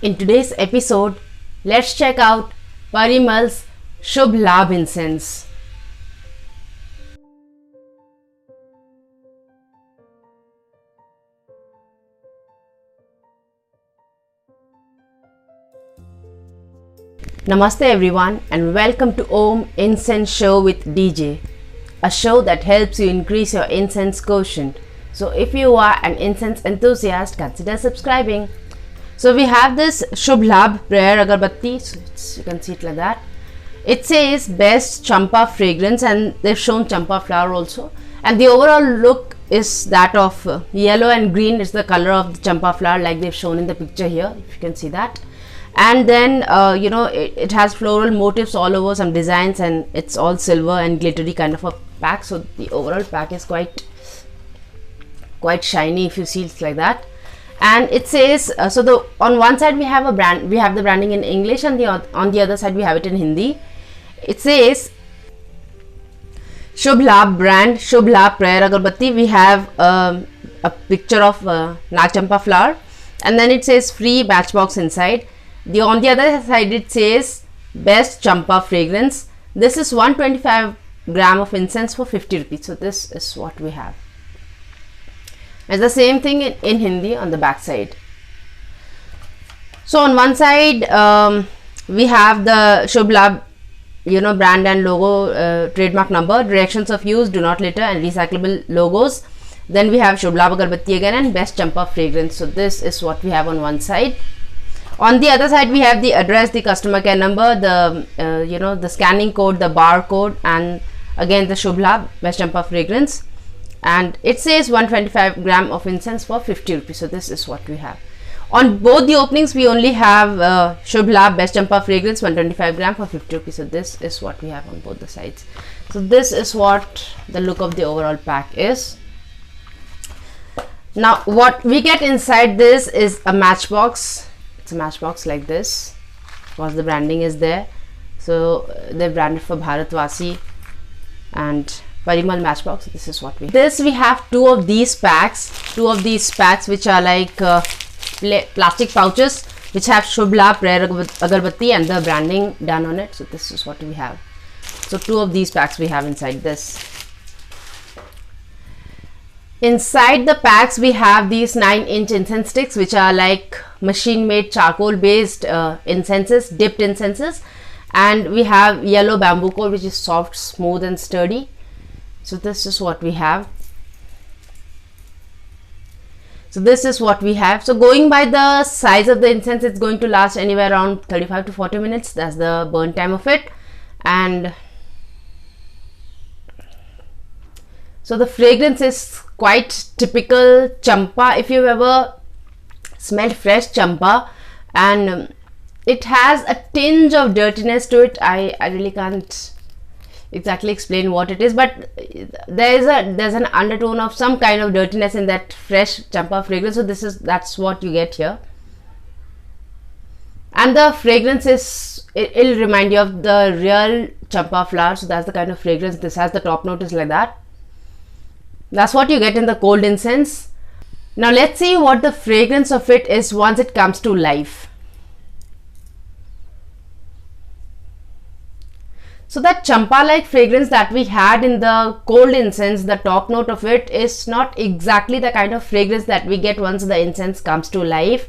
In today's episode, let's check out Parimal's Shubh Labh incense. Namaste everyone and welcome to Om Incense Show with DJ, a show that helps you increase your incense quotient. So if you are an incense enthusiast, consider subscribing. So we have this Shubh Labh prayer agarbatti, so you can see it like that. It says best Champa fragrance and they've shown Champa flower also. And the overall look is that of yellow and green is the color of the Champa flower like they've shown in the picture here, if you can see that. And then it has floral motifs all over, some designs, and it's all silver and glittery kind of a pack. So the overall pack is quite shiny if you see it's like that. And it says on one side we have the branding in English, and on the other side we have it in Hindi. It says Shubh Labh brand, Shubh Labh prayer agarbatti. We have a picture of Nag Champa flower, and then it says free matchbox inside. On the other side it says best Champa fragrance. This is 125 gram of incense for 50 rupees. So this is what we have. It's the same thing in Hindi on the back side. So on one side we have the Shubh Labh brand and logo, trademark number, directions of use, do not litter, and recyclable logos. Then we have Shubh Labh agarbatti again and best Champa fragrance. So this is what we have on one side. On the other side we have the address, the customer care number, the the scanning code, the barcode, and again the Shubh Labh best Champa fragrance. And it says 125 gram of incense for 50 rupees. So this is what we have. On both the openings we only have Shubh Labh best Champa fragrance 125 gram for 50 rupees. So this is what we have on both the sides. So this is what the look of the overall pack is. Now what we get inside this is a matchbox. It's a matchbox like this. Of course the branding is there. So they branded for Bharatvasi and Parimal matchbox. This is what we have two of these packs which are like plastic pouches which have Shubh Labh prayer agarbatti and the branding done on it. So this is what we have. So two of these packs we have inside this. Inside the packs we have these 9-inch incense sticks which are like machine made charcoal based incenses, dipped incenses, and we have yellow bamboo core which is soft, smooth and sturdy. So this is what we have. So going by the size of the incense, it's going to last anywhere around 35 to 40 minutes. That's the burn time of it. And so the fragrance is quite typical Champa. If you've ever smelled fresh Champa, and it has a tinge of dirtiness to it. I really can't exactly explain what it is, but there's an undertone of some kind of dirtiness in that fresh Champa fragrance. So that's what you get here. And the fragrance it'll remind you of the real Champa flower. So that's the kind of fragrance this has. The top note is like that. That's what you get in the cold incense. Now let's see what the fragrance of it is once it comes to life. So that Champa like fragrance that we had in the cold incense, the top note of it is not exactly the kind of fragrance that we get once the incense comes to life.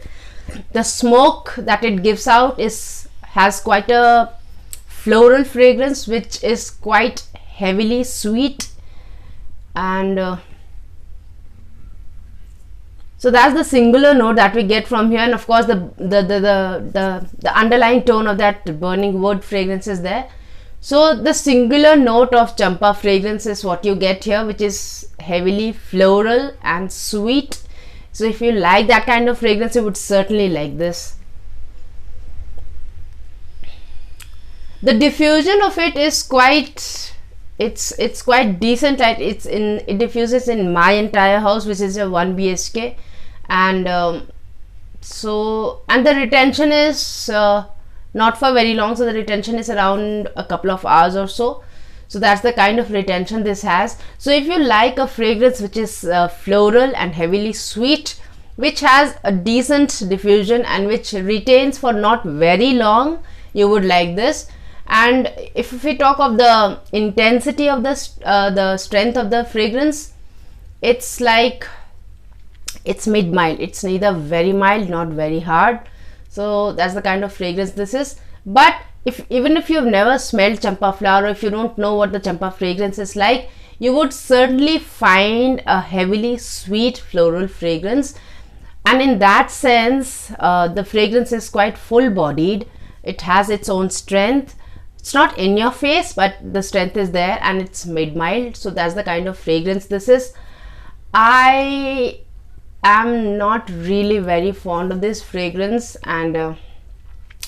The smoke that it gives out has quite a floral fragrance which is quite heavily sweet, and so that's the singular note that we get from here. And of course the underlying tone of that burning wood fragrance is there. So the singular note of Champa fragrance is what you get here, which is heavily floral and sweet. So if you like that kind of fragrance, you would certainly like this. The diffusion of it is quite decent. Like it diffuses in my entire house, which is a 1 BHK, and the retention is not for very long. So the retention is around a couple of hours or so. So that's the kind of retention this has. So if you like a fragrance which is floral and heavily sweet, which has a decent diffusion and which retains for not very long, you would like this. And if we talk of the intensity of the strength of the fragrance, it's like, it's mid mild, it's neither very mild not very hard. So that's the kind of fragrance this is. But even if you've never smelled champa flower, or if you don't know what the champa fragrance is like, you would certainly find a heavily sweet floral fragrance. And in that sense, the fragrance is quite full bodied. It has its own strength. It's not in your face, but the strength is there, and it's mid mild. So that's the kind of fragrance this is. I am not really very fond of this fragrance, and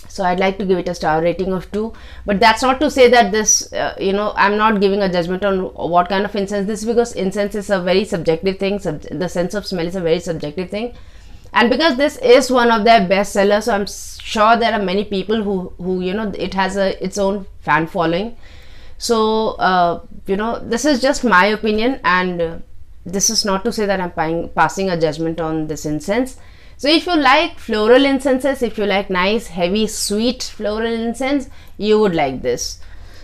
so I'd like to give it a star rating of 2. But that's not to say that this, I'm not giving a judgment on what kind of incense this is, because incense is a very subjective thing. The sense of smell is a very subjective thing. And because this is one of their best sellers, so I'm sure there are many people who it has its own fan following. So, this is just my opinion, and this is not to say that I'm passing a judgment on this incense. So if you like floral incenses, if you like nice, heavy, sweet floral incense, you would like this.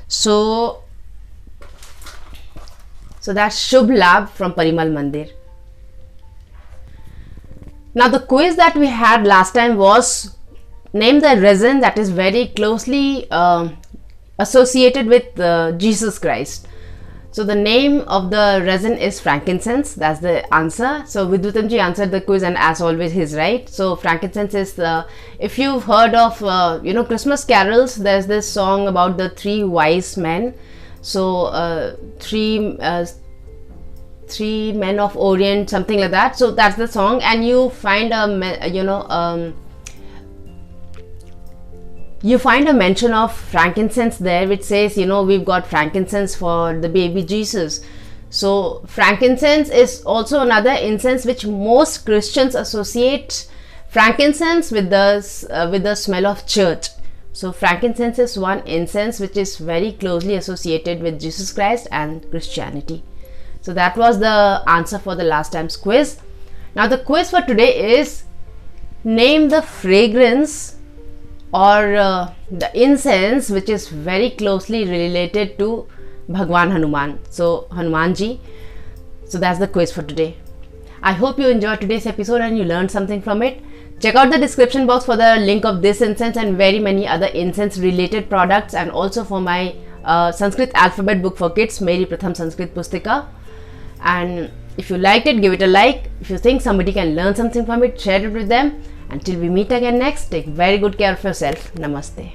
So that's Shubh Labh from Parimal Mandir. Now the quiz that we had last time was name the resin that is very closely associated with Jesus Christ. So the name of the resin is frankincense. That's the answer. So Vidhutamji answered the quiz, and as always he's right. So frankincense is if you've heard of Christmas carols, there's this song about the 3 wise men. So three men of Orient, something like that. So that's the song, and you find you find a mention of frankincense there, which says, we've got frankincense for the baby Jesus. So frankincense is also another incense which most Christians associate frankincense with the smell of church. So frankincense is one incense which is very closely associated with Jesus Christ and Christianity. So that was the answer for the last time's quiz. Now the quiz for today is name the fragrance or the incense which is very closely related to Bhagwan Hanuman. So Hanumanji. So that's the quiz for today. I hope you enjoyed today's episode and you learned something from it. Check out the description box for the link of this incense and very many other incense related products, and also for my Sanskrit alphabet book for kids, Meri Pratham Sanskrit Pustika. And if you liked it, give it a like. If you think somebody can learn something from it, share it with them. Until we meet again next, take very good care of yourself. Namaste.